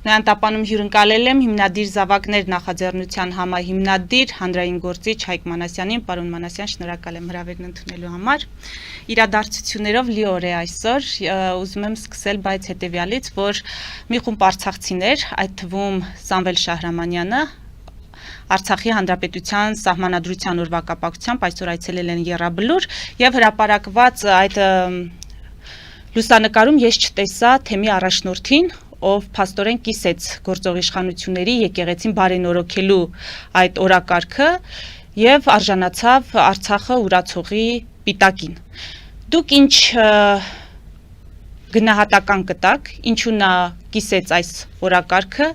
Նրան տապանում հյուրընկալել եմ հիմնադիր զավակներ նախաձեռնության համահիմնադիր հանրային գործիչ Հայկ Մանասյանին, պարոն Մանասյան, շնորհակալ եմ հրավերն ընդունելու համար։ Իրադարձություններով լի օր է այսօր, ուզում եմ սկսել բայց հետևյալից, որ մի խումբ արցախցիներ, այդ թվում Սամվել Շահրամանյանը, Արցախի Հանրապետության Սահմանադրության օրվա կապակցությամբ այսօր այցելել են Եռաբլուր եւ հրապարակված այդ լուսանկարում ես չտեսա թեմի առաջնորդին, ով փաստորեն կիսեց գործող իշխանությունների եկեղեցին բարենորոգելու այդ օրակարգը եւ արժանացավ Արցախը ուրացողի պիտակին։ Դուք ինչ գնահատական կտակ, ինչու նա կիսեց այս օրակարգը,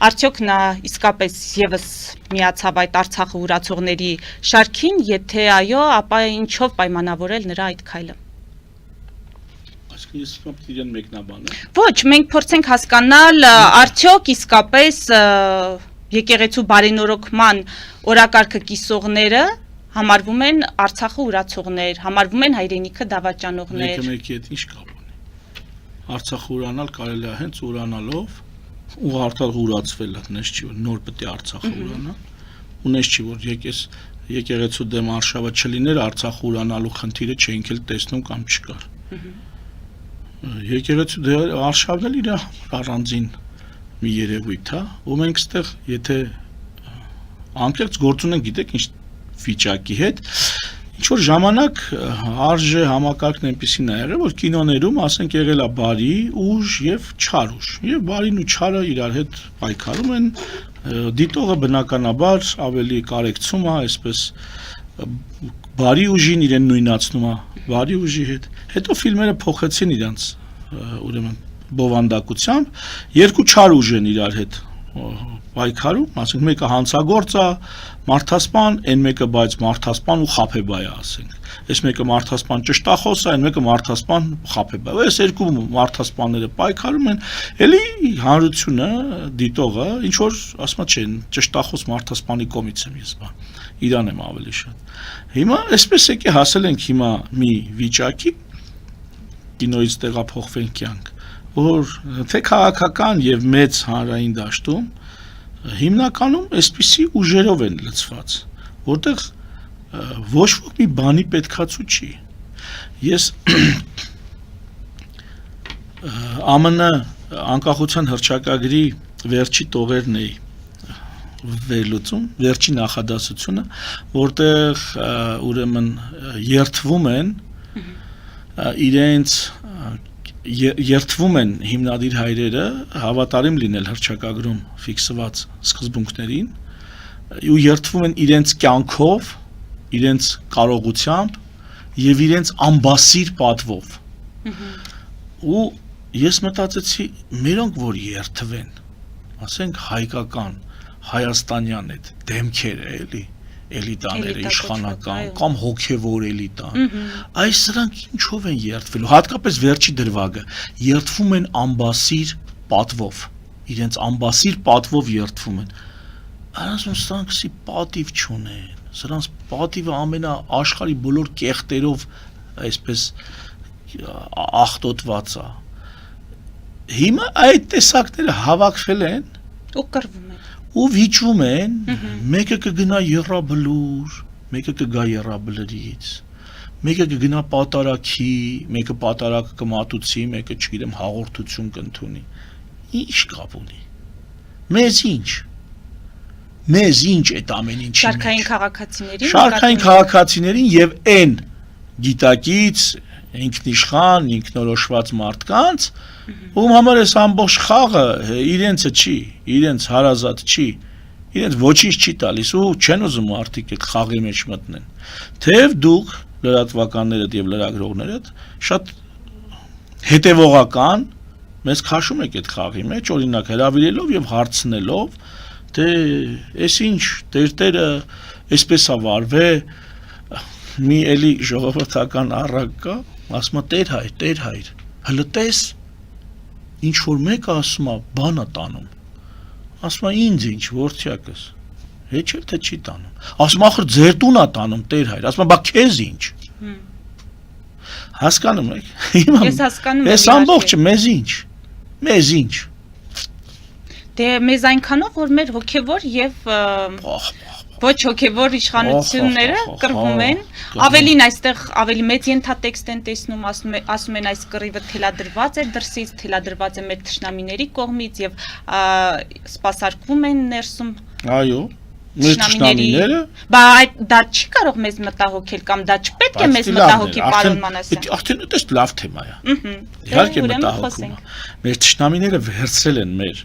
արդյոք նա իսկապես եւս միացավ այդ Արցախը ուրացողների շարքին, եթե այո, ապա ինչով պայմանավորել նրա այդ քայլը։ Այսինքն ես պետք է իրեն մեկնաբանեմ։ Ոչ, մենք փորձենք հասկանալ, արդյոք իսկապես եկեղեցու բարենորոգման օրակարգը կիսողները համարվում են Արցախը ուրացողներ, համարվում են հայրենիքը դավաճանողներ։ Մեկի հետ ինչ կապ ունի։ Արցախը ուրանալ կարելի է հենց ուրանալով ու արդար ուրացվել է, նես չի որ նոր պետք է Արցախը ուրանա։ Ունես չի որ եկեղեցու դեմ արշավը չլիներ, Արցախը ուրանալու խնդիրը չէինք էլ տեսնում կամ չկար։ Եկեղեցու արշավն էլ իր առանձին մի երևույթ է, ու մենք ստեղ եթե անկեղծ գործ ունենք, գիտեք ինչ վիճակի հետ, ինչ որ ժամանակ արժե համակարգն այնպեսին է եղել, որ կինոներում ասենք եղել է բարի ուժ եւ չար ուժ, եւ բարին ու չարը իրար հետ պայքարում են, դիտողը բնականաբար ավելի կարեկցում է, այսպես բարի ուժին իրեն նույնացնում է բարի ուժի հետ, հետո ֆիլմերը փոխեցին իրանց ուրեմն բովանդակությամբ, երկու չար ուժ են իրար հետ պայքարում, ասենք մեկը հանցագործ է, մարդասպան, այն մեկը բայց մարդասպան ու խաբեբայ է, ասենք։ Այս մեկը մարդասպան ճշտախոս է, այն մեկը մարդասպան խաբեբայ։ Այս երկու մարդասպանները պայքարում են, էլի հանրությունը, դիտողը, ինչ որ ասում չեն, ճշտախոս մարդասպանի կողմից եմ ես բան։ Իրան եմ ավելի շատ։ Հիմա այսպես եկե հասել ենք հիմա մի վիճակի, կինոից տեղափոխվենք կյանք, որ թե քաղաքական եւ մեծ հանրային դաշտում հիմնականում այսպիսի ուժերով են լցված, որտեղ ոչ ոք մի բանի պետքացու չի։ Ես ԱՄՆ անկախության հռչակագրի վերջի տողերն էի վերլուծում, վերջի նախադասությունը, որտեղ ուրեմն երթվում են իրենց երթվում են հիմնադիր հայրերը հավատարիմ լինել հռչակագրում ֆիքսված սկզբունքներին ու երթվում են իրենց կյանքով, իրենց կարողությամբ եւ իրենց ամբասիր պատվով։ Ու ես մտածեցի, մերոնք որ երթվեն, ասենք հայկական, հայաստանյան այդ դեմքերը էլիտաները իշխանական կամ հոգևոր էլիտան, այս սրանք ինչով են երթվելու, հատկապես վերջի դրվագը, երթվում են ամբասիր պատվով, իրենց ամբասիր պատվով երթվում են, սրանք սի պատիվ չունեն, սրանց պատիվը ամենաաշխարհի բոլոր կեղտերով այսպես աղտոտված է, հիմա այդ տեսակները հավաքվել են ու կռվում են ու վիճում են, մեկը կգնա Եռաբլուր, մեկը կգա Եռաբլրից, մեկը կգնա պատարակի, մեկը պատարակը կմատուցի, մեկը չգիտեմ հաղորդություն կընդունի։ Ինչ կապ ունի։ Մեզ ինչ այդ ամեն ինչի մեջ։ Շարքային քաղաքացիներին եւ այն գիտակից ինքնիշխան, ինքնորոշված մարդկանց, ում համար էս ամբողջ խաղը իրենցը չի, իրենց հարազատ չի, իրենց ոչինչ չի տալիս ու չեն ուզում մարդիկ այդ խաղի մեջ մտնեն։ Թեև դուք լրատվականներդ եւ լրագրողներդ շատ հետևողական մեզ քաշում եք այդ խաղի մեջ, օրինակ հրավիրելով եւ հարցնելով, թե էս ինչ տերտերը այսպես է վարվել, մի էլի ժողովրդական առակ կա, ասում է տեր հայր, հələ տես ինչ որ մեկը ասում է բան է տանում, ասում է ինձ ինչ որդյակս, հեչ էլ թե չի տանում, ասում ախր ձեր տուն է տանում տեր հայր, ասում է բա քեզ ինչ, հասկանում եք, ես հասկանում եմ, ես ամբողջը մեզ ինչ, Դե մեզ այնքանով որ մեր հոգևոր եւ ոչ հոգևոր իշխանությունները կռվում են, ավելին այստեղ ավելի մեծ ենթատեքստ են տեսնում, ասում են այս կռիվը թելադրված է դրսից, թելադրված է մեր թշնամիների կողմից եւ սպասարկվում են ներսում։ Այո, մեր թշնամիները, բա դա չի կարող մեզ մտահոգել կամ դա չպետք է մեզ մտահոգի, պարոն Մանասյան։ Արդեն դա լավ թեմա է։ Իհարկե մտահոգում է։ Մեր թշնամիները վերցրել են մեր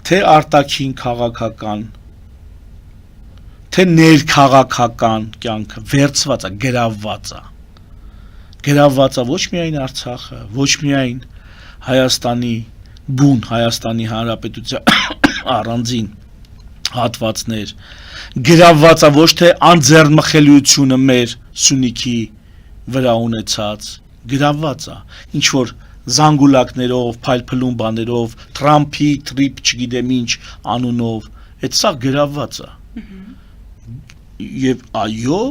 թե արտաքին քաղաքական, թե ներքաղաքական կյանքը վերցված է, գրավված է ոչ միայն Արցախը, ոչ միայն Հայաստանի բուն, Հայաստանի Հանրապետության առանձին հատվածներ, գրավված է ոչ թե անձեռնմխելիությունը մեր Սյունիքի վրա ունեցած, գրավված է, ինչ որ զանգուլակներով, փայլփլուն բաներով, Թրամփի տրիպ չգիտեմ ինչ անունով, այդ սա գրավված է։ Եվ այո,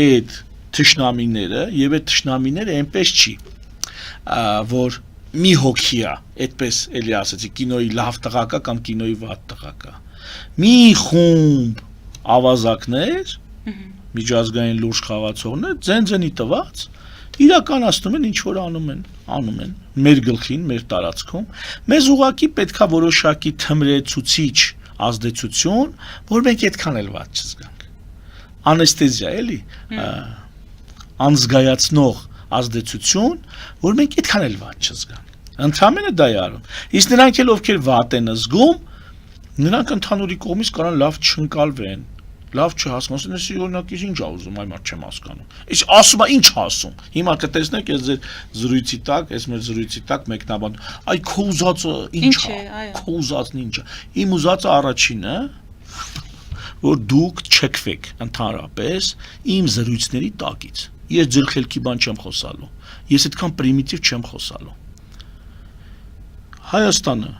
այդ թշնամիները, եւ այդ թշնամիները այնպես չի, որ մի հոգի է, այդպես էլի ասեցի, կինոյի լավ տղակա կամ կինոյի վատ տղակա։ Մի խումբ ավազակներ, միջազգային լուրջ խաղացողներ, ձենձենի տված իրականացնում են ինչ որ անում են մեր գլխին, մեր տարածքում, մեզ ուղղակի պետքա որոշակի թմրեցուցիչ ազդեցություն, որ մենք այդքան էլ ված չզգանք։ Անեստեզիա էլի, անզգայացնող ազդեցություն, որ մենք այդքան էլ ված չզգանք։ Ընդհանրապես դա է արում։ Իսկ նրանք էլ ովքեր վատ են զգում, նրանք ընդհանուրի կողմից կարան լավ չընկալվեն, լավ չհասկանան, ես օրինակ ինչ ա ուզում, այ մարդ չեմ հասկանում։ Իսկ ասում է ինչ ասում։ Հիմա կտեսնեք ես ձեր զրույցի տակ, ես մեր զրույցի տակ մեկնաբան, այ քո ուզածը ինչ է, քո ուզածն ինչ է։ Իմ ուզածը առաջինը, որ դուք չքվեք ընդհանրապես իմ զրույցների տակից։ Ես ձեր խելքի բան չեմ խոսալու։ Ես այդքան պրիմիտիվ չեմ խոսալու։ Հայաստանը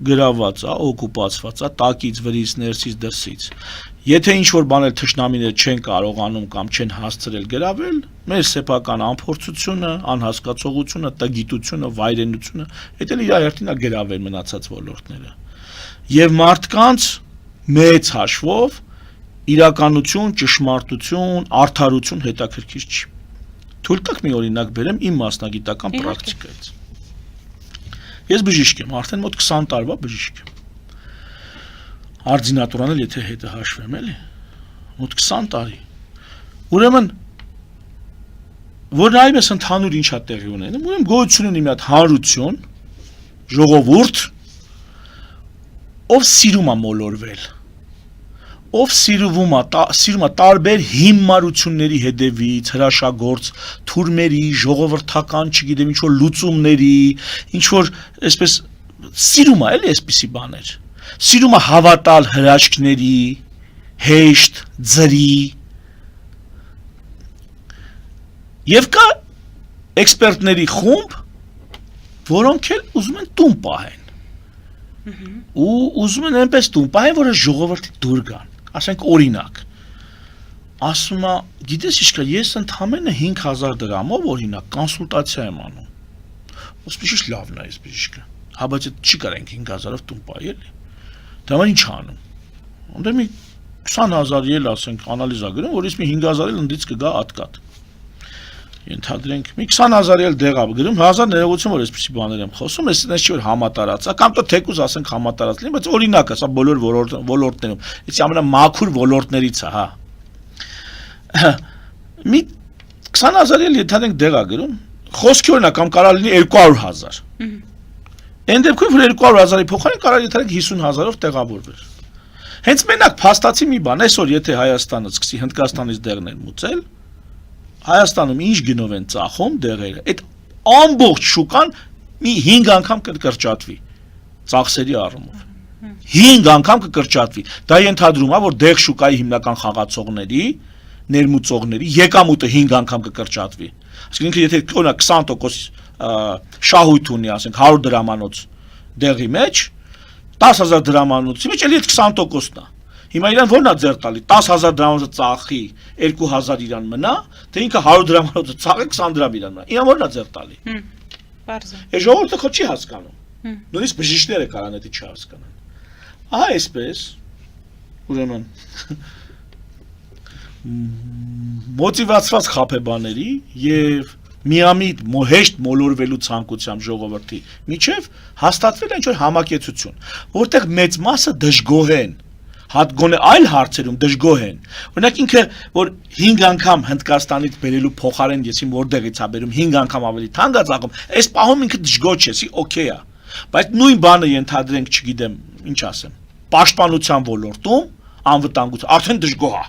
գրավված է, օկուպացված է, տակից, վրից, ներսից, դրսից։ Եթե ինչ-որ բաներ թշնամիները չեն կարողանում կամ չեն հասցրել գրավել, մեր սեփական անփորձությունը, անհասկացողությունը, տգիտությունը, վայրենությունը, դա էլ իր հերթին է գրավել մնացած ոլորտները։ Եվ մարդկանց մեծ հաշվով իրականություն, ճշմարտություն, արդարություն հետաքրքիր չի։ Թույլ տաք մի օրինակ բերեմ իմ մասնագիտական պրակտիկայից։ Ես բժիշկ եմ, արդեն մոտ 20 տարվա բժիշկ եմ։ Արձինատորան էլ եթե հետը հաշվեմ էլի, մոտ 20 տարի։ Ուրեմն, որ նայում ես ընդհանուր ինչա տեղի ունենում, ուրեմն գոյություն ունի մի հատ հանրություն, ժողովուրդ, ով սիրում է մոլորվել, ով սիրում է տարբեր հիմարությունների հետևից, հրաշագործ թուրմերի, ժողովրդական, չգիտեմ ինչ որ լուծումների, ինչ որ այսպես սիրում է էլի այսպիսի բաներ։ Սիրում է հավատալ հրաշքների, հեշտ, ձրի։ Եվ կա էքսպերտների խումբ, որոնք էլ ուզում են տուն պահեն։ Ու ուզում են այնպես տուն պահեն, որ ժողովրդի դուր գան։ Ասենք օրինակ, ասում է, գիտես ինչ կա, ես ընդամենը 5000 դրամով օրինակ կոնսուլտացիա եմ անում։ Ոսպիշ լավն է այս բժիշկը։ Հա բայց չի կարենք 5000-ով տուն պահի էլի։ Դա ման ինչ անում։ Ոնց մի 20000 ել ասենք անալիզա գրում, որ ես մի 5000 ել ընդից կգա ատկատ։ Ենթադրենք մի 20000 ել դեղավ գրում, 1000 ներողություն որ այսպեսի բաներ եմ խոսում, ես այնպես չի որ համատարած, կամ તો թեկուզ ասենք համատարած լինի, բայց օրինակ է, սա բոլոր ոլորտներում, այս ամենամաքուր ոլորտներից է, հա։ Մի 20000 ել ենթադրենք դեղա գրում, խոսքի օրինակ կամ կարա լինի 200000։ Այն դեպքում որ 200000-ի փոխարեն կարա ենթադրենք 50000-ով տեղավորվեր։ Հենց մենակ փաստացի մի բան, այսօր եթե Հայաստանը սկսի Հնդկաստանից դեղներ մուծել, Հայաստանում ինչ գնով են ծախում դեղերը, այդ ամբողջ շուկան մի 5 անգամ կկրճատվի ծախսերի առումով։ 5 անգամ կկրճատվի։ Դա ենթադրում է, որ դեղ շուկայի հիմնական խաղացողների, ներմուծողների եկամուտը 5 անգամ կկրճատվի։ Այսինքն ինքը եթե օրինակ 20% շահույթ ունի, ասենք 100 դրամանոց դեղի մեջ, 10000 դրամանոցի մեջ էլի այդ 20%-ն է։ Հիմա իրան ո՞րն է ձեռ տալի 10000 դրամը ծախի 2000 իրան մնա, թե ինքը 100 դրամը ծախի 20 դրամ իրան մնա։ Իրան ո՞րն է ձեռ տալի։ Բարձր։ Է ժողովուրդը քո չի հասկանում։ Նույնիսկ բժիշկները կարան դա չհասկանան։ Ահա այսպես ուրեմն մոտիվացված խաբեբաների եւ միամիտ հեշտ մոլորվելու ցանկությամբ ժողովրդի միջև հաստատվել է ինչ-որ համակեցություն, որտեղ մեծ մասը դժգոհ են, հատ գոնե այլ հարցերում դժգոհ են։ Օրինակ ինքը, որ 5 անգամ Հնդկաստանից բերելու փոխարեն ես իմ որտեղից ա բերում 5 անգամ ավելի թանկ ա ծախում, այս պահում ինքը դժգոհ չէ, օքեյ է։ Բայց նույն բանը ենթադրենք, չգիտեմ, ինչ ասեմ, պաշտպանության ոլորտում անվտանգություն արդեն դժգոհ է։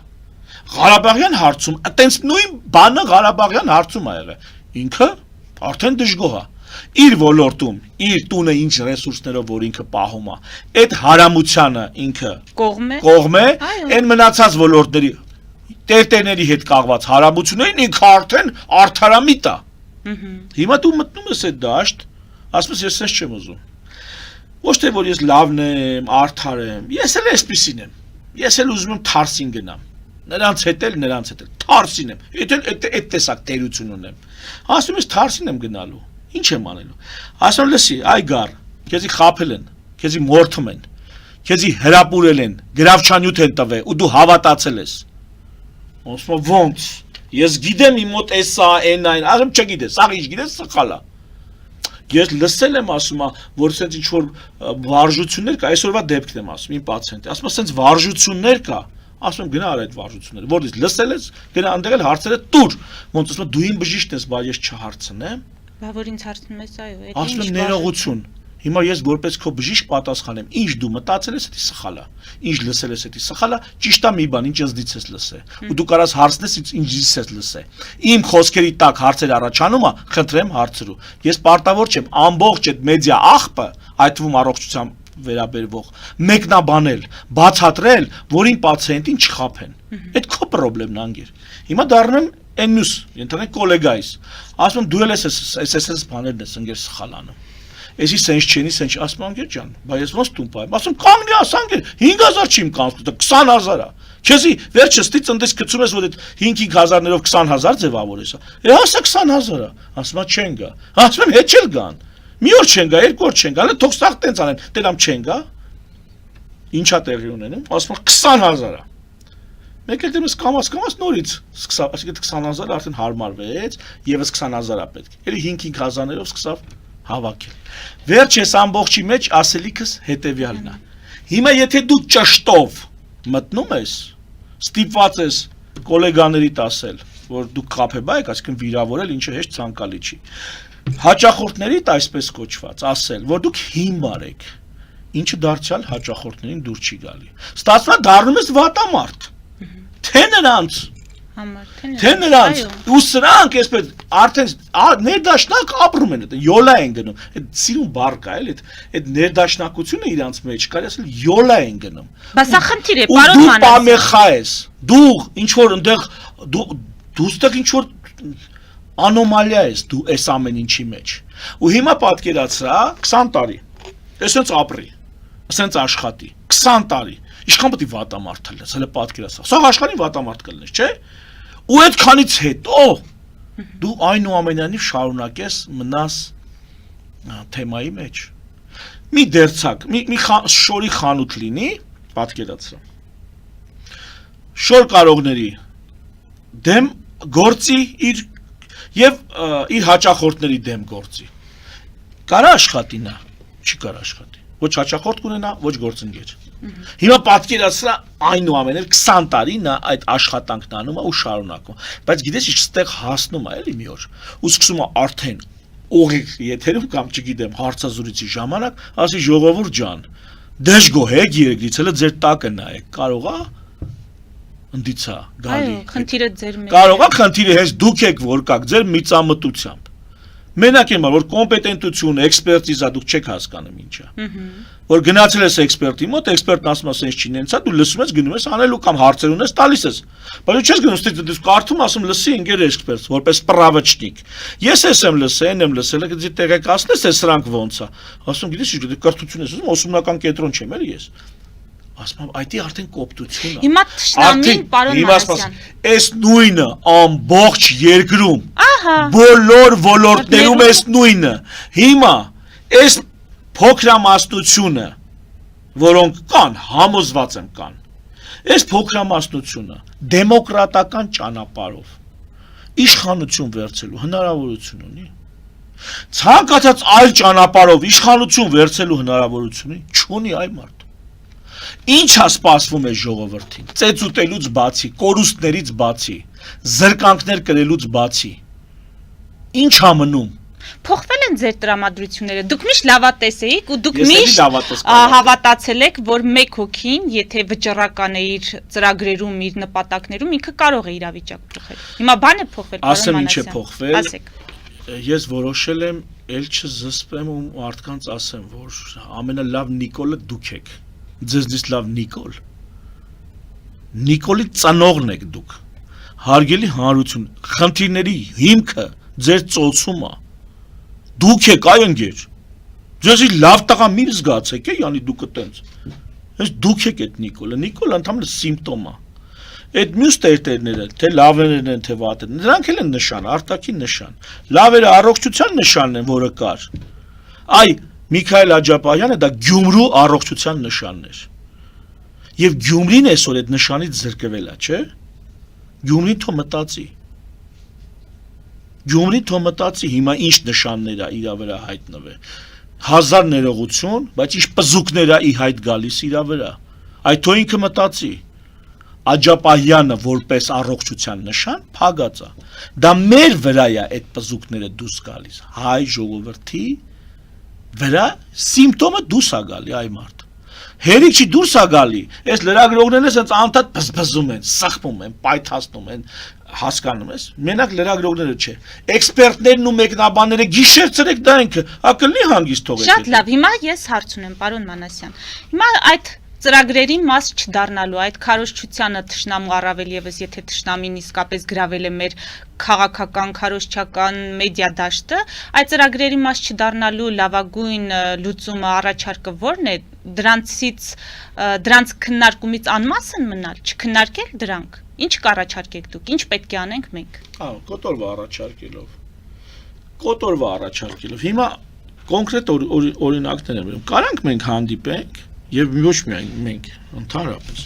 Ղարաբաղյան հարցում, այտենց նույն բանը Ղարաբաղյան հարցում ա եղել։ Ինքը արդեն դժգոհ է։ Իր ոլորտում, իր տունը ինչ ռեսուրսներով որ ինքը պահում է, այդ հարամությանը ինքը կողմ է, այն մնացած ոլորտների տերտերների հետ կաղված հարամություններին ինքը արդեն արդարամիտ է։ Հիմա դու մտնում ես այդ դաշտ, ասում ես ես ես չեմ ուզում։ Ոչ թե որ ես լավն եմ, արդար եմ, ես էլ այսպիսին եմ։ Ես էլ ուզում եմ թարսին գնամ։ Նրանց հետ էլ թարսին եմ։ Այդ տեսակ տերություն ունեմ։ Ասում ես թարսին եմ գնալու։ Ինչ եմ անելու։ Ասում լսի, այ գար, քեզի խաբել են, քեզի մորթում են, քեզի հրապուրել են, գրավչանյութ են տվել ու դու հավատացել ես։ Ասում ոնց։ Ես գիտեմ իմ մոտ էսա, այն, ասում չգիտես, աղ ինչ գիտես, սխալ է։ Ես լսել եմ ասում, որ սենց ինչ որ վարժություններ կա, այսօրվա դեպքն եմ ասում, իմ պացիենտի, ասում սենց վարժություններ կա, ասում գնա արա այդ վարժությունները, որից լսել ես, գնա այնտեղ էլ հարցերը տուր, ոնց ասում դու իմ բժիշկն ես, բայց ես չհարցնեմ։ Բա որ ինձ հարցնում ես, այո, այդ ասում եմ ներողություն։ Հիմա ես որպես քո բժիշկ պատասխանեմ, ինչ դու մտածել ես, դա սխալ է, ինչ լսել ես, դա սխալ է, ճիշտ է մի բան, ինչ ըստ ես լսել։ Ու դու կարաս հարցնես, ինչ ես լսել։ Իմ խոսքերի տակ հարցեր առաջանում է, խնդրեմ հարցրու։ Ես պարտավոր չեմ ամբողջ այդ մեդիա աղբը, այդ թվում առողջության վերաբերվող մեկնաբանել, բացատրել, որին պացիենտին չխաբեն։ Այդ քո խնդրեմն անգիր։ Հիմա դառնում եմ այն մյուս, ընդհանրեն գոլեգայից։ Ասում դու էլ ես բաներն ես ընկեր սխալ անում։ Էսի սենց չենի, սենց ասում անգեր ջան, բայց ես ոնց տուն պայեմ, ասում կանգնի ասանգեր, 5000 չիմ կանցնում, 20000 է, քեզի վերջը ստից ընդես գցում ես, որ այդ 5-5000-ներով 20000 ձևավորես, ասա 20000 է, ասում չեն գա, ասում եմ հետ չել գան, մի օր չեն գա, երկու օր չեն գա, թող սաղ տենց անեն, տենամ չեն գա, ինչա տեղի ունենում, ասում 20000 է, մեկ էլ դեմս կամաց նորից, ասիկետ 20000 արդեն հարմարվեց, եվս 20000 է պետք, էլի 5-5000-ներով սկսավ հավաքել։ Վերջ ես ամբողջի մեջ ասելիքս հետևյալն է։ Հիմա եթե դու ճշտով մտնում ես, ստիպված ես գոլեգաներիդ ասել, որ դու խաբեբա եք, այսինքն վիրավորել, ինչը հեշտ ցանկալի չի։ Հաճախորդներիդ այսպես կոչված ասել, որ դուք հիմար եք, ինչը դարձյալ հաճախորդներին դուր չի գալի։ Ստացվում է դառնում ես վատամարդ։ Թե նրանց Թե նրանց ու սրանք այսպես արդեն ներդաշնակ ապրում են, յոլա են գնում, այդ սիրուն բառ կա էլ, այդ ներդաշնակությունը իրանց մեջ կարելի ասել յոլա են գնում։ Բա սա խնդիր է, պարոն Մանասյան։ Դու պամեխա ես, դու ինչ որ այնտեղ դուստեղ ինչ որ անոմալիա ես դու այս ամեն ինչի մեջ։ Ու հիմա պատկերացրա 20 տարի, այսպես ապրի, այսպես աշխատի, 20 տարի, ինչքան պետք է վատամարդ լինես, հələ պատկերացրա։ Սա աշխարհի վատամարդ կլինես, չէ՞։ Ու այդքանից հետո դու այնուամենայնիվ շարունակես մնաս թեմայի մեջ։ Մի դերցակ, մի շորի խանութ լինի, պատկերացրա։ Շոր կարողների դեմ գործի իր եւ իր հաճախորդների դեմ գործի։ Կարա աշխատի նա, չի կարա աշխատի։ Ոչ հաճախորդ կունենա, ոչ գործընկեր։ Հիմա պատկերացրա այնուամենայնիվ 20 տարի նա այդ աշխատանքն անում է ու շարունակում։ Բայց գիտես ինչ ստեղ հասնում է էլի մի օր։ Ու սկսում է արդեն օղիկ եթերում կամ չգիտեմ հարցազրույցի ժամանակ ասի ժողովուրդ ջան, դժգոհ եք երկրից, հələ ձեր տակը նայեք, կարող է ընդիցա գալի։ Այո, խնդիրը ձեր մեջ։ Կարող է խնդիրը հենց դուք եք որ կաք ձեր միծամտությամբ։ Մենակ եմ որ կոմպետենտություն, էքսպերտիզա դուք չեք հասկանում ինչա։ Որ գնացել ես էքսպերտի մոտ, էքսպերտն ասում է սենց չի նենցա, դու լսում ես, գնում ես անելու կամ հարցեր ունես, տալիս ես։ Բայց դու չես գնում, ստից կարդում ասում լսի ինգեր էքսպերտ, որպես պրավաչնիկ։ Ես եմ լսել, դի տեղեկացնես, է սրանք ոնց է։ Ասում գիտես ինչ, դու կրթություն ես ուզում, ուսումնական կենտրոն չեմ էլի ես։ Ասում այդի արդեն կոպտություն է։ Հիմա թշնամին պարոն Մանասյան։ Այս նույնը ամբողջ երկրում Ահա։ բոլոր ոլորտներում էս նույնը։ Հիմա այս փոքրամասնությունը, որոնք կան, համոզված եմ կան, այս փոքրամասնությունը դեմոկրատական ճանապարհով իշխանություն վերցելու հնարավորություն ունի։ Ցանկացած այլ ճանապարհով իշխանություն վերցելու հնարավորություն չունի այ մարդ։ Ինչա սպասվում է ժողովրդին, ծեծուտելուց բացի, կորուստներից բացի, զրկանքներ կրելուց բացի, ինչա մնում։ Փոխվել են ձեր տրամադրությունները, դուք միշտ լավատես էիք ու դուք Ես էլի միշտ լավատես կանեմ։ հավատացել եք, որ մեկ հոգին, եթե վճռական է իր ծրագրերում, իր նպատակներում, ինքը կարող է իրավիճակ փոխել։ Հիմա բան է փոխվել, Ասեմ ինչ է Մանասյան։ փոխվել։ Ասեք։ Ես որոշել եմ ել չզսպեմ ու մարդկանց ասեմ, որ ամենալավ Նիկոլը դուք եք։ Ձեզնից լավ Նիկոլ։ Նիկոլի ծնողն եք դուք։ Հարգելի հանրություն, խնդիրների հիմքը ձեր ծոցում է։ Դուք եք այ ընկեր։ Ձեզի լավ տղա մի զգացեք, յանի դուք տենց։ Այս դուք եք այդ Նիկոլը։ Նիկոլը ընդհանրապես սիմպտոմ է։ Այդ մյուս տերտերները, թե լավերն են, թե վատերն, նրանք էլ են նշան, արտաքին նշան։ Լավերը առողջության նշանն են, որը կար։ Այ Միքայել Աջապահյանը դա Գյումրու առողջության նշանն էր։ Եվ Գյումրին այսօր այդ նշանից զրկվել է, չէ՞։ Գյումրին թո մտածի։ Գյումրին թո մտածի հիմա ինչ նշաններ է իր վրա հայտնվել։ 1000 ներողություն, բայց ինչ պզուկներ է ի հայտ գալիս իր վրա։ Այդ թո ինքը մտածի։ Աջապահյանը որպես առողջության նշան փագած է։ Դա մեր վրա է այդ պզուկները դուրս գալիս։ Հայ ժողովրդի վրա սիմպտոմը դուրս է գալի այ մարդ։ Հերիք չի դուրս է գալի։ Այս լրագրողներն ասած անդադ բզբզում են, սխվում են, պայթացնում են, հասկանում ես։ Մենակ լրագրողները չէ։ Էքսպերտներն ու մեկնաբանները գիշեր ցերեկ դա ինքը, ակլի հանգիստ թողեք։ Շատ լավ, հիմա ես հարց ունեմ, պարոն Մանասյան։ Հիմա այդ ծրագրերի մաս չդառնալու, այդ քարոզչությանը թշնամու առավել եւս, եթե թշնամին իսկապես գրավել է մեր քաղաքական, քարոզչական մեդիա դաշտը, այդ ծրագրերի մաս չդառնալու լավագույն լուծումը առաջարկը ո՞րն է։ Դրանց քննարկումից անմասն մնալ, չքննարկել դրանք։ Ինչ կառաջարկեք դուք, ինչ պետք է անենք մենք։ Կոտորվա առաջարկելով։ Հիմա կոնկրետ օրինակներ եմ բերում։ Կարանք մենք հանդիպենք եւ ոչ միայն մենք ընդհանրապես։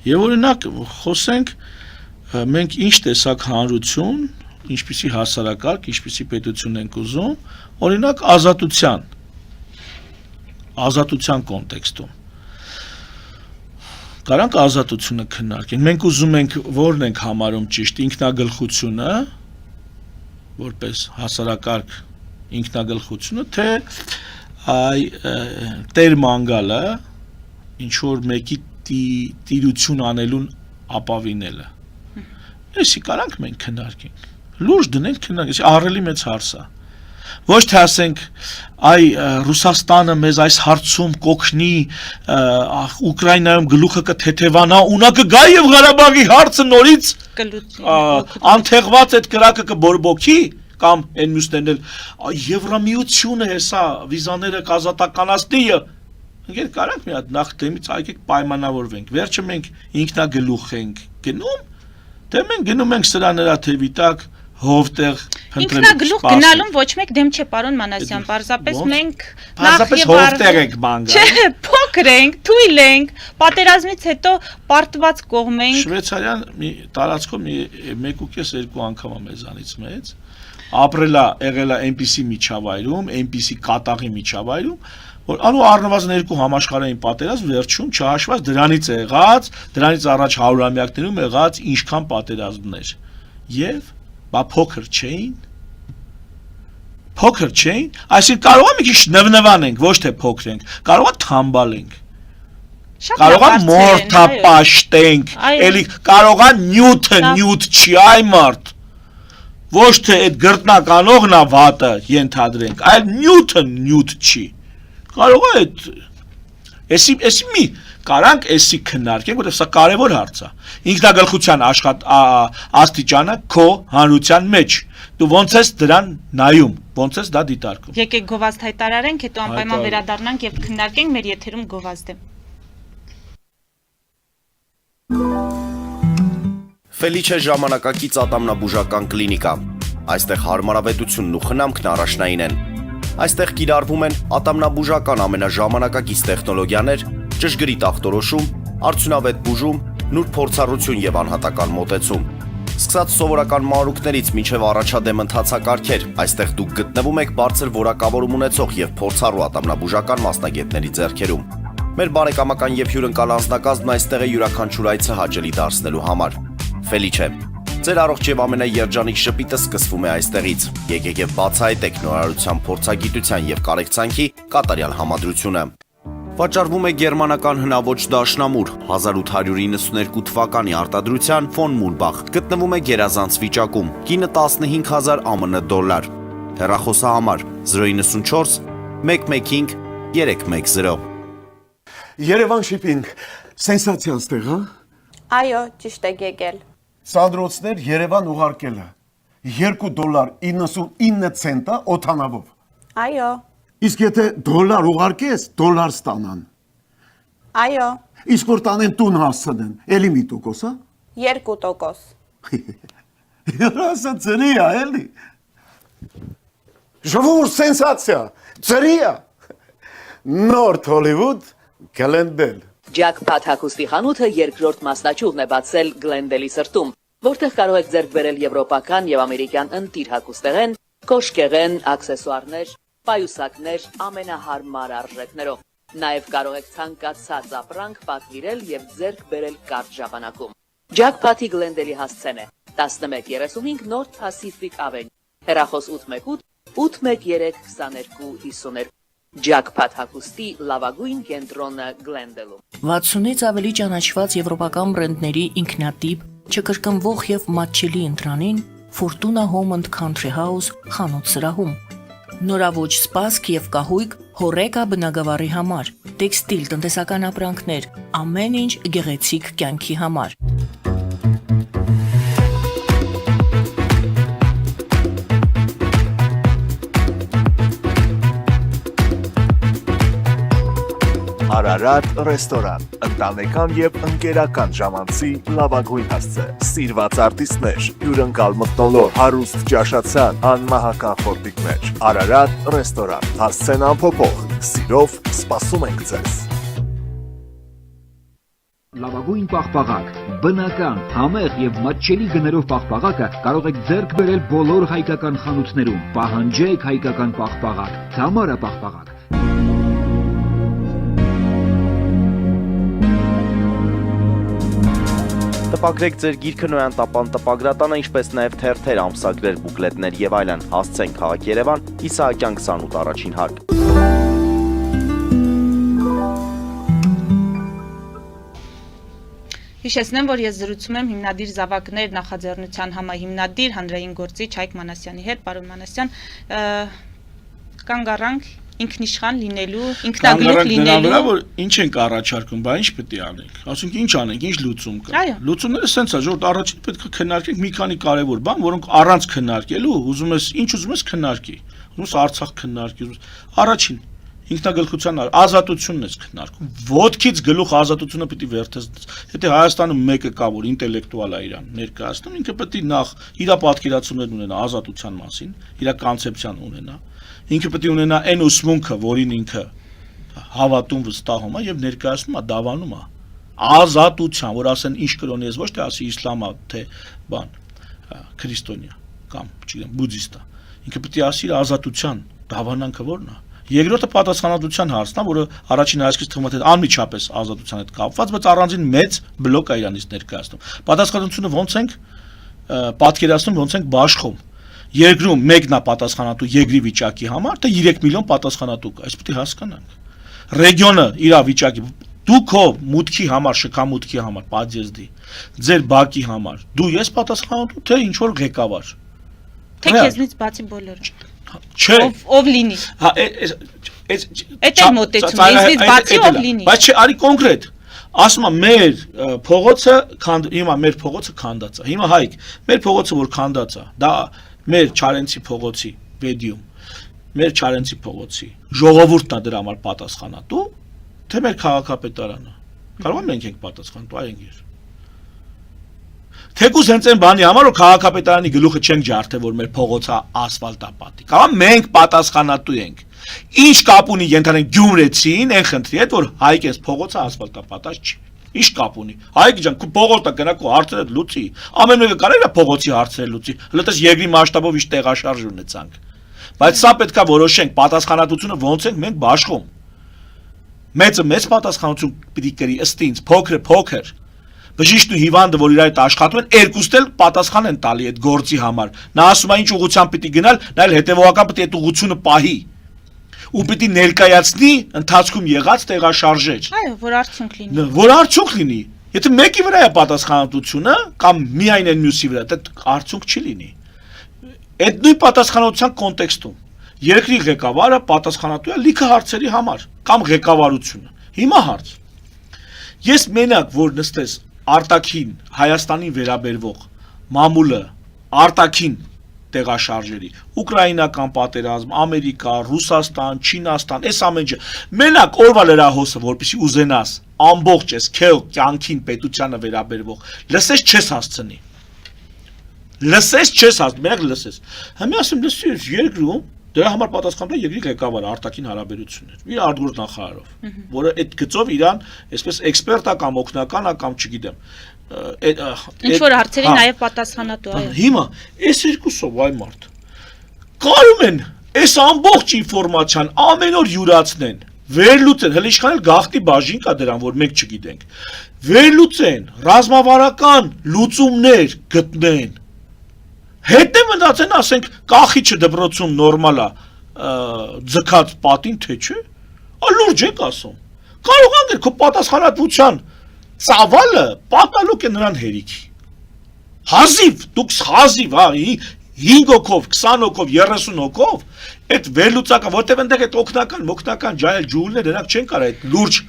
Եվ օրինակ խոսենք մենք ինչ տեսակ հանրություն, ինչպիսի հասարակարգ, ինչպիսի պետություն ենք ուզում, օրինակ ազատության կոնտեքստում։ Կարանք ազատությունը քննարկենք։ Մենք ուզում ենք որն ենք համարում ճիշտ ինքնագլխությունը, որպես հասարակարգ ինքնագլխությունը, թե այ տեր մանգալը ինչ որ մեկի տիրություն անելուն ապավինելը։ Էսի կարանք մենք քննարկենք։ Լուրջ դնել քննարկենք, ահռելի մեծ հարց է։ Ոչ թե ասենք այ Ռուսաստանը մեզ այս հարցում կօգնի, Ուկրաինայում գլուխը կթեթևանա, ունա կգա եւ Ղարաբաղի հարցը նորից անթեղված այդ կրակը կբորբոքի կամ այն մյուսներն էլ Եվրամիությունը հեսա վիզաները կազատականացնի։ Ընկեր կարանք մի հատ նախ դեմից այգեք պայմանավորվենք։ Վերջը մենք ինքնագլուխ ենք գնում, թե մենք գնում ենք սրա նրա թևի տակ հովտեղ փնտրել։ Ինքնագլուխ գնալուն ոչ մեկ դեմ չէ, պարոն Մանասյան, պարզապես մենք պարզապես հովտեղ ենք բան գալ։ Չէ, փոքր ենք, թույլ ենք, պատերազմից հետո պարտված կողմ ենք։ Շվեյցարիան մի տարածքում 1.5-2 անգամ է մեզանից մեծ, ապրելա, եղելա այնպիսի միջավայրում, այնպիսի կատաղի միջավայրում, որ անու առնվազն 2 համաշխարհային պատերազմ վերջում չհաշված դրանից եղած, դրանից առաջ 100-ամյակներում եղած ինչքան պատերազմներ։ Եվ բա փոքր չէին, այսինքն կարող է մի քիչ նվնվանենք, ոչ թե փոքրենք, կարող է թամբալենք, կարող է մորթապաշտենք, էլի կարող է նյութ չի այ մարդ, ոչ թե այդ գրտնականողն է վատը ենթադրենք, այլ նյութ չի, կարող է այդ, էսի մի կարանք էսի քննարկենք, որտեղ սա կարևոր հարց է։ Ինքնագլխության աստիճանը քո հանրության մեջ։ Դու ոնց ես դրան նայում, ոնց ես դա դիտարկում։ Եկեք գովազդ հայտարարենք, հետո անպայման վերադառնանք եւ քննարկենք մեր եթերում գովազդը։ Ֆելիչե ժամանակակից ատամնաբուժական կլինիկա։ Այստեղ հարմարավետությունն ու խնամքն առաջնային են։ Այստեղ կիրառվում են ատամնաբուժական ամենաժամանակակից տեխնոլոգիաներ, ճշգրիտ ախտորոշում, արդյունավետ բուժում, նուրբ փորձառություն եւ անհատական մոտեցում։ Սկսած սովորական մանրուքներից մինչև առաջադեմ ընթացակարգեր, այստեղ դուք գտնվում եք բարձր որակավորում ունեցող եւ փորձառու ատամնաբուժական մասնագետների ձեռքերում։ Մեր բարեկամական եւ հյուրընկալ անձնակազմն այստեղ է յուրաքանչյուր այցը հաճելի դարձնելու համար։ Ֆելիչե, ձեր առողջ եւ ամենաերջանիկ շպիտը սկսվում է այստեղից։ Եկեք եւ բացահայտեք նորարարության փորձագիտության եւ կարեկցանքի կատարյալ համադրությունը։ Վաճառվում է գերմանական հնաոճ դաշնամուր 1892 թվականի արտադրության ֆոն Մուլբախ, գտնվում է գերազանց վիճակում, կինը 15000 ԱՄՆ դոլար, հեռախոսահամար 094 115 310։ Երևան շիփինգ, սենսացիան ստեղ, հա։ Այո, ճիշտ եք եկել։ Սանդրոցներ Երևան ուղարկելը $2.99 օթանավով։ Այո, Իսկ եթե դոլար ուղարկես, դոլար ստանան։ այո, Իսկ որ տանեն տուն հասցնեն, էլի մի տոկոս, հա։ 2%։ Հրասը ծրի է, էլի։ Ժողովուրդ սենսացիա, ծրի է։ Նորթ Հոլիվուդ, Գլենդել։ Ջաքփաթ հագուստի խանութը երկրորդ մասնաճյուղն է բացել Գլենդելի սրտում, որտեղ կարող եք ձեռք բերել եվրոպական եւ ամերիկյան ընտիր հագուստեղեն, կոշկեղեն, աքսեսուարներ, պայուսակներ ամենահարմար արժեքներով։ Նաև կարող եք ցանկացած ապրանք պատվիրել եւ ձեռք բերել կարճ ժամանակում։ Ջաքփաթի Գլենդելի հասցեն է 1135 North Pacific Avenue, հեռախոս 818 813 2252։ Ջաքփաթ հագուստի լավագույն կենտրոնը Գլենդելում։ 60-ից ավելի ճանաչված եվրոպական բրենդների ինքնատիպ, չկրկնվող եւ մատչելի ընտրանին Fortuna Home and Country House խանութ սրահում։ Նորավոճ սպասք եւ կահույք հորեկա բնագավառի համար, տեքստիլ տնտեսական ապրանքներ, ամեն ինչ գեղեցիկ կյանքի համար։ Արարատ ռեստորան, ընտանեկան եւ ընկերական ժամանցի լավագույն հասցե, սիրված արտիստներ, հյուրընկալ մթնոլորտ, հարուստ ճաշացան, անմահական խորտիկներ։ Արարատ ռեստորան, հասցեն անփոփոխ, սիրով սպասում ենք ձեզ։ Լավագույն պաղպաղակ, բնական, համեղ եւ մատչելի գներով պաղպաղակը կարող եք ձեռք բերել բոլոր հայկական խանութներում։ Պահանջեք հայկական պաղպաղակ, Թամարա պաղպաղակ։ Տպագրեք ձեր գիրքը Նոյան տապան տպագրատանը, ինչպես նաև թերթեր, ամսագրեր, բուկլետներ եւ այլն։ Հասցեն քաղաք Երևան, Իսահակյան 28 առաջին հարկ։ Հիշեցնեմ, որ ես զրուցում եմ հիմնադիր Զավակներ նախաձեռնության համահիմնադիր հանրային գործիչ Հայկ Մանասյանի հետ, պարոն Մանասյան, կանգ առանք ինքնիշխան լինելու, ինքնագլուխ լինելու։ Որ ինչ ենք առաջարկում, բա ինչ պետք է անենք։ Ասենք ինչ անենք, ինչ լուծում կա։ Լուծումները սենց է, որ առաջին պետք է քննարկենք մի քանի կարևոր բան, որոնք առանց քննարկելու ուզում ես քննարկի։ Ուզում ես Արցախ քննարկի, առաջին ինքնագլխության ազատությունն ես քննարկում։ Ոտքից գլուխ ազատությունը պիտի վերթես։ Եթե Հայաստանում մեկը կա, որ ինտելեկտուալ է իրան ներկայացնում, ինքը պետք է նախ իր պատկերացումներն ունենա ազատության մասին, իր կոնցեպցիան ունենա։ Ինքը պետք է ունենա այն ուսմունքը, որին ինքը հավատում վստահում է եւ ներկայացնում է, դավանում է ազատության, որ ասեն ինչ կրոնի ես, ոչ թե ասի իսլամա, թե բան, քրիստոնյա կամ, չգիտեմ, բուդդիստա։ Ինքը պետք է ասի իր ազատության դավանանքը որն է։ Երկրորդը պատասխանատվության հարցն է, որը առաջին հայացքից թվում է թե անմիջապես ազատության հետ կապված, բայց առանձին մեծ բլոկ է իրանից ներկայացնում։ Պատասխանատվությունը ոնց ենք պատկերացնում, ոնց ենք բաշխում։ Երկրում մեկն է պատասխանատու երկրի վիճակի համար, թե 3 միլիոն պատասխանատու կա, այս պետք է հասկանանք։ Ռեգիոնը իր վիճակի, դու քո մուտքի համար, շքամուտքի համար, պատժեզդի, ձեր բակի համար, դու ես պատասխանատու, թե ինչ որ ղեկավար։ Թե քեզնից բացի բոլորը։ Չէ։ Ով լինի։ Հա, Էդ է մոտեցումը, ինձնից բացի ով լինի։ Բայց չէ, արի կոնկրետ։ Ասում եմ մեր փողոցը, հիմա մեր փողոցը քանդած է։ Հիմա Հայկ, մեր փողոցը որ քանդած է, դա մեր Չարենցի փողոցի վեդիում, մեր Չարենցի փողոցի ժողովուրդն է դրա համար պատասխանատու, թե մեր քաղաքապետարանը։ Կարող ենք մենք պատասխանատու, այ ընկեր։ Թեկուզ հենց այն բանի համար որ քաղաքապետարանի գլուխը չենք ջարդել, որ մեր փողոցը ասֆալտապատի։ Կամ մենք պատասխանատու ենք։ Ինչ կապ ունի ենթանենք Գյումրեցին այն խնդրի հետ, որ Հայկես փողոցը ասֆալտապատած չի։ Ինչ կապ ունի։ Հայկ ջան, քո փողոցը գնա քո հարցերը լուծի։ Ամեն մեկը կարելի է փողոցի հարցերը լուծի։ Հələ դες երկրի մասշտաբով ինչ տեղաշարժ ունեցանք։ Բայց սա պետքա որոշենք պատասխանատվությունը ոնց ենք մենք բաշխում։ Մեծը մեծ պատասխանատվություն պիտի կրի ըստ ինձ, փոքրը փոքր։ Բժիշկն ու հիվանդը, որ իրար հետ աշխատում են, երկուստ էլ պատասխան են տալի այդ գործի համար։ Նա ասում է ինչ ուղղությամբ պիտի գնալ, նա էլ հետևողական պիտի այդ ուղղությունը պահի։ Ու պիտի ներկայացնի ընթացքում եղած տեղաշարժեր։ Այո, որ արդյունք լինի։ Որ արդյունք լինի։ Եթե մեկի վրա է պատասխանատվությունը կամ միայն այն մյուսի վրա, դա արդյունք չի լինի։ Այդ նույն պատասխանատվության կոնտեքստում երկրի ղեկավարը պատասխանատու է լիքը հարցերի համար կամ ղեկավարությունը։ Հիմա հարց։ Ես մենակ որ նստես արտաքին Հայաստանի վերաբերվող մամուլը արտաքին տեղաշարժերի, ուկրաինական պատերազմ, Ամերիկա, Ռուսաստան, Չինաստան, այս ամեն ինչը, մենակ օրվա լրահոսը, որպեսզի ուզենաս, ամբողջ ես քեզ կյանքին պետությանը վերաբերվող, լսես չես հասցնի։ Լսես չես հասցնի, մենակ լսես։ Հիմա ասում լսես երկրում դրա համար պատասխանատու է երկրի ղեկավարը արտաքին հարաբերություններ, իր արտգործ նախարարով, որը այդ գծով իրան, այսպես էքսպերտա կամ օգնական կամ չգիտեմ, ինչ որ հարցերի նաև պատասխանատու այո։ Հիմա այս երկուսով այ մարդ կարում են այս ամբողջ ինֆորմացիան ամեն օր յուրացնեն, վերլուծեն, հələ ինչքան էլ գաղտնի բաժին կա դրան, որ մենք չգիտենք, վերլուծեն, ռազմավարական լուծումներ գտնեն, հետո մտածեն, ասենք, կախիչը դպրոցում նորմալ է ձգած պատին, թե չէ, լուրջ եք ասում, կարող անգր քո պատասխանատվության ծավալը պատալուկ է նրան հերիքի։ Հազիվ, դուք հազիվ, 5 հոգով, 20 հոգով, 30 հոգով, այդ վերլուծական, որտեղ այնտեղ այդ օգնական ջայել ջուլներ, նրանք չեն կարող այդ լուրջ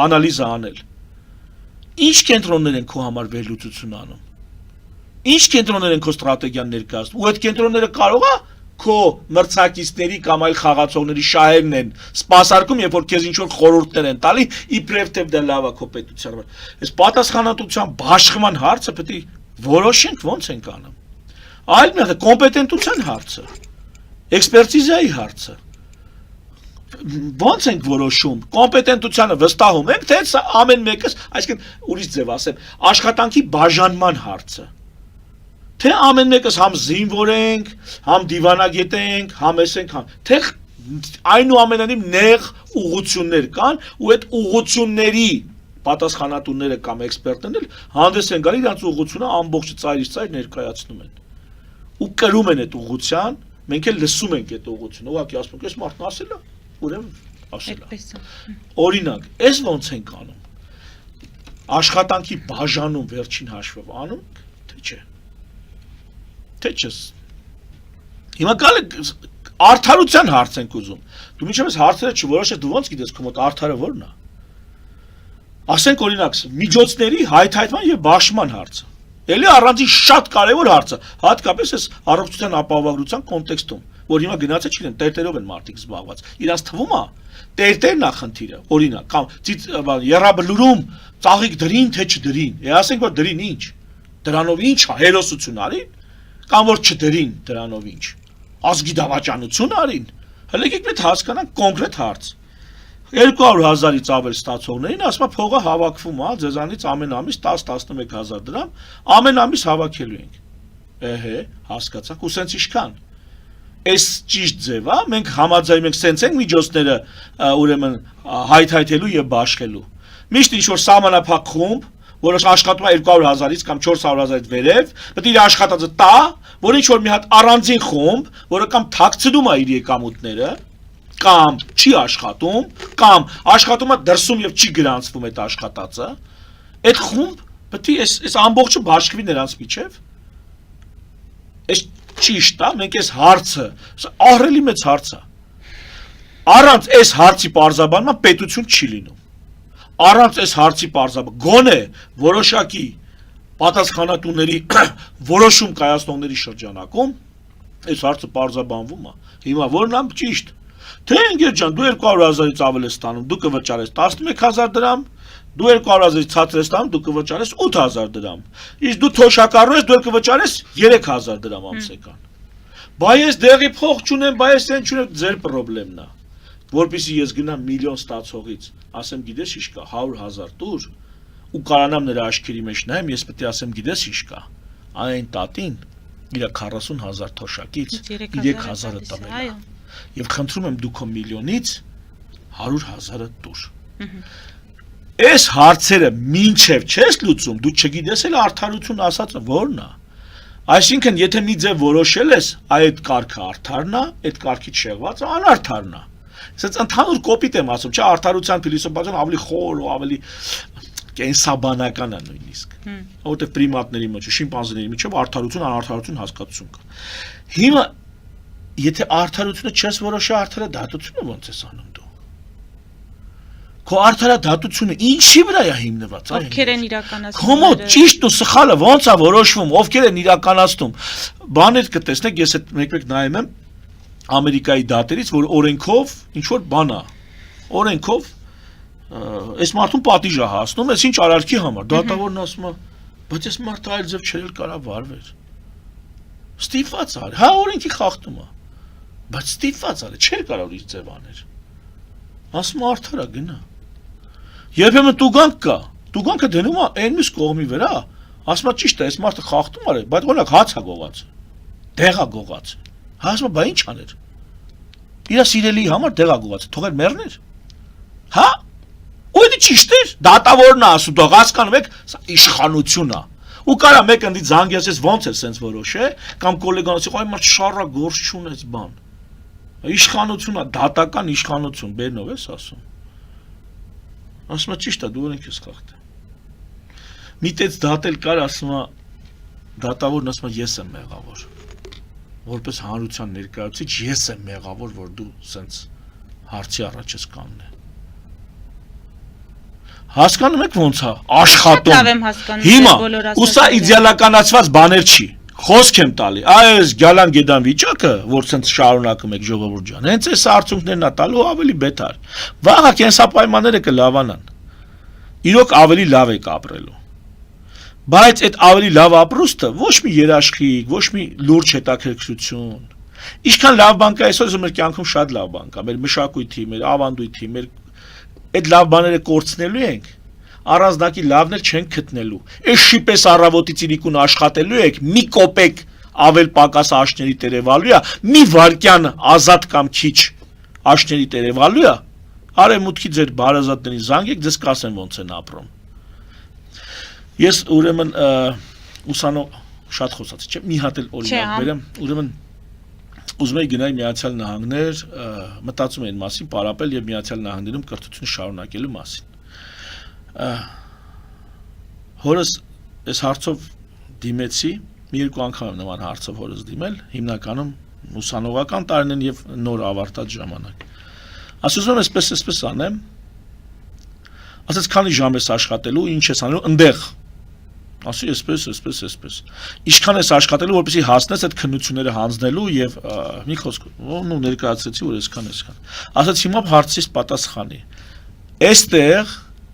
անալիզը անել։ Ինչ կենտրոններ են քո համար վերլուծություն անում։ Ինչ կենտրոններ են քո ստրատեգիան ներկայացնում։ Ու այդ կենտրոնները կարող է քո մրցակիցների կամ այլ խաղացողների շահերն են սպասարկում, երբ որ քեզ ինչ որ խորհուրդներ են տալի, իբրև թե դա լավ է քո պետության համար։ Այս պատասխանատվության բաշխման հարցը պետք է որոշենք ոնց ենք անում։ Այլ մեկը կոմպետենտության հարցը, էքսպերտիզայի հարցը։ Ոնց ենք որոշում, կոմպետենտությանը վստահում ենք, թե ամեն մեկս, այսինքն ուրիշ ձև ասեմ, աշխատանքի բաժանման հարցը։ Թե ամեն մեկս համ զինվոր ենք, համ դիվանագետ ենք, համ ենք, թե այնուամենայնիվ նեղ ուղղություններ կան, ու այդ ուղղությունների պատասխանատուները կամ էքսպերտներն էլ հանդես են գալի, իրենց ուղղությունը ամբողջ ծայրից ծայր ներկայացնում են։ Ու կրում են այդ ուղղության, մենք էլ լսում ենք այդ ուղղությունը, ուղղակի ասում ենք, այս մարդն ասել է, ուրեմն ասել է։ Օրինակ, այս ոնց ենք անում։ Աշխատանքի բաժանում վերջին հաշվով անում, թե չէ։ Թե չես։ Հիմա գալը արդարության հարց ենք ուզում։ Դու մինչև այս հարցերը չորոշես, դու ոնց գիտես քո մոտ արդարը որն է։ Ասենք օրինակ, միջոցների հայթայթման եւ բաշխման հարցը։ Էլի առանձին շատ կարևոր հարց է, հատկապես այս առողջության ապահովագրության կոնտեքստում, որ հիմա գնացել չգիտեմ, տերտերով են մարդիկ զբաղված։ Իրանց թվում է տերտերն է խնդիրը, օրինակ, կամ երաբլուրում ծաղիկ դրին թե չդրին։ Ասենք որ դրին ինչ։ Դրանով ինչ է, հերոսություն արին, կամ որ չդրին դրանով ինչ։ Ազգի դավաճանություն արին։ Հələ եկեք մենք հասկանանք կոնկրետ հարց։ 200,000-ից ավել ստացողներին ասում է փողը հավաքվում է, ձեզանից ամեն ամիս 10-11,000 դրամ, ամեն ամիս հավաքելու ենք։ Էհե, հասկացաք, ու սենց ինչքան։ Այս ճիշտ ձև է, մենք համաձայնում ենք սենց ենք միջոցները ուրեմն հայթայթելու եւ բաշխելու։ Միշտ ինչ որ սահմանափակ խումբ, որը աշխատում է 200,000-ից կամ 400,000-ից վերև, պետք է իր աշխատածը տա, որ ինչ որ մի հատ առանձին խումբ, որը կամ թաքցնում է իր եկամուտները, կամ չի աշխատում, կամ աշխատում է դրսում եւ չի գրանցվում այդ աշխատածը, այդ խումբ պետք է այս ամբողջը բաշխվի նրանց միջև։ Այս ճիշտ է, մենք այս հարցը, ահռելի մեծ հարց է։ Առանց այս հարցի պարզաբանման պետություն չի լինում։ Առանց այս հարցի պարզաբան, գոնե որոշակի պատասխանատուների որոշում կայացնողների շրջանակում այս հարցը պարզաբանվում է։ Հիմա որն է ճիշտ։ Թե ընկեր ջան, դու 200,000-ից ավել ես ստանում, դու կվճարես 11,000 դրամ, դու 200,000-ից ցածր ես ստանում, դու կվճարես 8,000 դրամ։ Իսկ դու թոշակառու ես, դու կվճարես 3,000 դրամ ամսական։ Բայց ես դեղի փող չունեմ, բայց այն չունեմ, ձեր խնդիրն է։ որպեսզի ես գնամ միլիոն ստացողից, ասեմ գիտես ինչ կա, 100,000 տուր, ու կարանամ նրա աչքերի մեջ նայեմ, ես պետք է ասեմ գիտես ինչ կա, այն տատին իր 40,000 թոշակից 3,000-ը տվել է, եւ խնդրում եմ դու քո միլիոնից 100,000-ը տուր։ Այս հարցերը մինչև չես լուծում, դու չգիտես էլ արդարություն ասածը որն է։ Այսինքն, եթե մի ձև որոշել ես, այդ կարգը արդարն է, այդ կարգից շեղվածը անարդարն է։ Սենց ընդհանուր կոպիտ եմ ասում, չէ, արդարության փիլիսոփայություն ավելի խոր ու ավելի կենսաբանական է նույնիսկ։ Որտեղ պրիմատների մեջ, շիմպանզիների միջև արդարություն, անարդարություն հասկացություն կա։ Հիմա եթե արդարությունը չես որոշի, արդարը դատությունը ո՞նց ես անում դու։ Քո արդարադատությունը ինչի վրա է հիմնված, այ։ Ովքեր են իրականացնում։ Քոմո ճիշտ ու սխալը ո՞նց է որոշվում, ովքեր են իրականացնում։ Բաներ կտեսնեք, ես այդ մեկ-մեկ նայում եմ Ամերիկայի դատերից, որ օրենքով ինչ որ բան է։ Օրենքով այս մարդուն պատիժ է հասնում, այս ինչ արարքի համար։ Դատավորն ասում է, բայց այս մարդը այլ ձև չել կարա վարվեր։ Ստիպված է, հա օրենքի խախտում է։ Բայց ստիպված է, չէր կարող իր ձև աներ։ Ասում է արդար է գնա։ Երբեմն տուգանք կա, տուգանքը դնում է այն մյուս կողմի վրա, ասում է ճիշտ է, այս մարդը խախտում է, բայց օրինակ հաց է գողած, դեղ է գողած, ասում է, բա ինչ աներ, իր սիրելի համար դեղ է գողած, թողեր մեռներ, հա, ու դա ճիշտ էր, դատավորն է ասում, դող հասկանում եք, սա իշխանություն է, ու կարա մեկ ընդի զանգի ասես ոնց էր սենց որոշե, կամ կոլեգան ասի, այ մարդ շառա գործ չունեց բան, իշխանություն է, դատական իշխանություն, բերնով ես ասում, ասում է ճիշտ է, դու օրենք ես խախտել, միտեց դատել կար, ասում է, դատավորն ասում է, ես եմ մեղավոր, որպես հանրության ներկայացուցիչ, ես եմ մեղավոր, որ դու սենց հարցի առաջ ես կանգնել։ Հասկանում եք ոնց է աշխատում։ Հիմա ու սա իդեալականացված բաներ չի։ Խոսք եմ տալի։ Այս գալան գեդան վիճակը, որ ցենց շարունակում եք ժողովուրդ ջան, հենց այս արդյունքներն է տալու ավելի բետար։ Վաղը կենսապայմանները կլավանան։ Իրոք ավելի լավ եք ապրելու։ Բայց այդ ավելի լավ ապրուստը ոչ մի երաշխիք, ոչ մի լուրջ հետաքրքրություն։ Ինչքան լավ բան կա այսօր մեր կյանքում շատ լավ բան կա, մեր մշակույթի, մեր ավանդույթի, մեր այդ լավ բաները կորցնելու ենք, առանձնակի լավներ չենք գտնելու։ Այս շիպես առավոտից իրիկուն աշխատելու եք, մի կոպեկ ավել պակաս աշների տերևալու է, մի վարկյան ազատ կամ քիչ աշների տերևալու է, արևմուտքի ձեր բարազատներին զանգեք, ձեզ կասեն ոնց են ապրում։ Ես ուրեմն ուսանող շատ խոսացի, չէ՞, մի հատ էլ օրինակ բերեմ, ուրեմն ուզում էի գնալ Միացյալ Նահանգներ, մտածում էին մասին պարապել եւ Միացյալ Նահանգներում կրթություն շարունակելու մասին։ Հորս այս հարցով դիմեցի, մի երկու անգամ եմ նման հարցով հորս դիմել, հիմնականում ուսանողական տարիներին եւ նոր ավարտած ժամանակ։ Ասում եմ, այսպես անեմ։ Ասած քանի ժամ ես աշխատելու, ինչ ես անելու, ընդեղ։ Ասի այսպես։ Ինչքան ես աշխատելու, որպեսզի հասնես այդ քննությունները հանձնելու եւ մի խոսք, ու ներկայացրեցի, որ այսքան։ Ասած հիմա հարցից պատասխանի։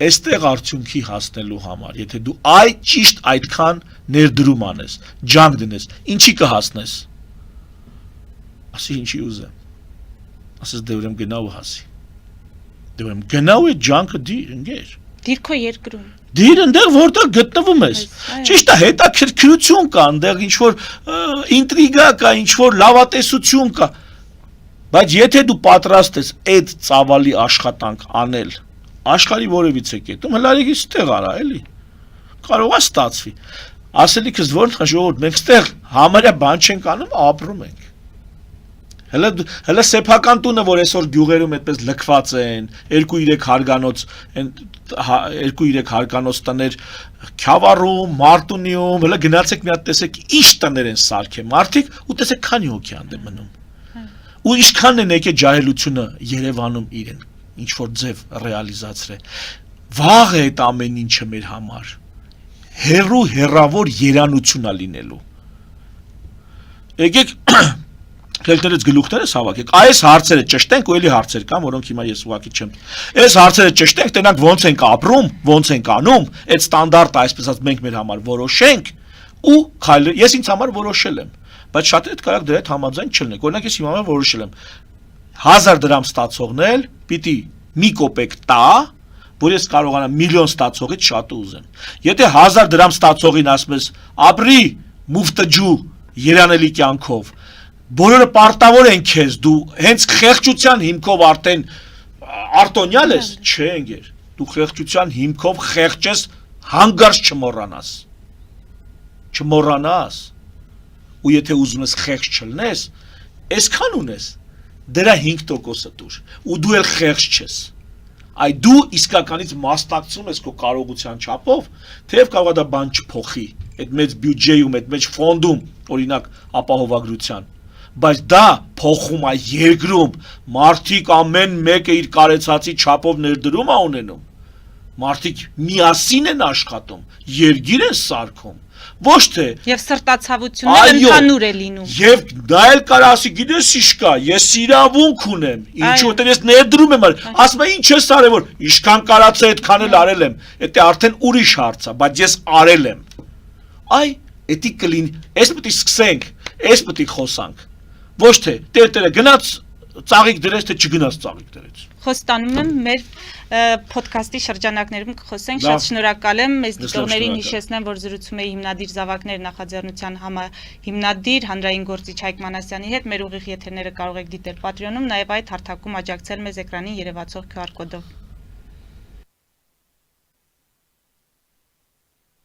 Այստեղ արդյունքի հասնելու համար, եթե դու ճիշտ այդքան ներդրում անես, ջանք դնես, ինչի կհասնես։ Ասի ինչի ուզեմ։ Ասես դե ուրեմն գնա ու հասի։ Դե ուրեմն գնա ու այդ ջանքը դիր ընկեր։ Դիր քո երկրում։ Դիր ընդեղ որտեղ գտնվում ես։ Ճիշտ է, հետաքրքրություն կա, ընդեղ ինչ որ ինտրիգա կա, ինչ որ լավատեսություն կա։ Բայց եթե դու պատրաստ ես այդ ծավալի աշխատանք անել, աշխարհի որևիցե կետում, հլարիգից ստեղ արա, էլի։ Կարող է ստացվի։ Ասելիքս որն է ժողովուրդ, մենք ստեղ համարյա բան չենք անում, ապրում ենք։ Հələ սեփական տունը, որ այսօր գյուղերում այդպես լքված են, 2-3 հարգանոց, 2-3 հարգանոց տներ Քյավառում, Մարտունիում, հələ գնացեք մի հատ տեսեք ինչ տներ են սարքել մարդիկ ու տեսեք քանի հոգի ան դե մնում։ Ու ինչքան են եկել ջահելությունը Երևանում իրեն ինչ որ ձև ռեալիզացրել։ Վաղ է այդ ամեն ինչը մեր համար։ Հերավոր երանություն է լինելու։ Եկեք Քելքներից գլուխներս հավաքեք, այս հարցերը ճշտենք ու էլի հարցեր կան, որոնք հիմա ես ուղղակի չեմ։ Այս հարցերը ճշտենք, տենանք ոնց ենք ապրում, ոնց ենք անում, այդ ստանդարտը այսպես ասած մենք մեր համար որոշենք ու ես ինձ համար որոշել եմ, բայց շատերը կարա դրա հետ համաձայն չլինեք։ Օրինակ ես հիմա որոշել եմ 1000 դրամ ստացողն էլ պիտի մի կոպեկ տա, որ ես կարողանամ միլիոն ստացողից շատ ուզեմ։ Եթե 1000 դրամ ստացողին ասում ես ապրի մուֆտջու երանելի կյանքով, բոլորը պարտավոր են քեզ, դու հենց խեղճության հիմքով արդեն արտոնյալ ես, չէ ընկեր, դու խեղճության հիմքով խեղճ ես, հանգարց չմոռանաս, ու եթե ուզում ես խեղճ չլնես, այսքան ունես, դրա 5%-ը դուր, ու դու էլ խեղճ չես, այ դու իսկականից մասնակցում ես քո կարողության չափով, թեև կարող է դա բան չփոխի, այդ մեծ բյուջեում, այդ մեծ ֆոնդում, օրինակ ապահովագրության, բայց դա փոխում է երկրում, մարդիկ ամեն մեկը իր կարեցածի չափով ներդրում է ունենում, մարդիկ միասին են աշխատում, երգիր են սարքում, ոչ թե Եվ սրտացավությունը ընդհանուր է լինում։ Եվ դա էլ կարող ասի, գիտես ինչ կա, ես իրավունք ունեմ, ինչու որտեղ ես ներդրում եմ, ասում եմ ինչ ես արել, որ ինչքան կարած է այդքան էլ արել եմ, դա արդեն ուրիշ հարց է, բայց ես արել եմ։ Այ, դա կլինի, այս պետք է սկսենք, այս պետք է խոսանք։ Ոչ թե տերը գնաց ծաղիկ դրեց, թե չգնաց ծաղիկ դրեց։ Խոստանում եմ մեր ոդքասթի շրջանակներում կխոսենք, շատ շնորհակալ եմ, մեզ դիտողներին հիշեցնեմ, որ զրուցում էի հիմնադիր Զավակներ նախաձեռնության հիմնադիր հանրային գործիչ Հայկ Մանասյանի հետ, մեր ուղիղ եթերները կարող եք դիտել Patreon-ում, նաև այդ հարթակում աջակցել մեզ էկրանին երևացող QR կոդով։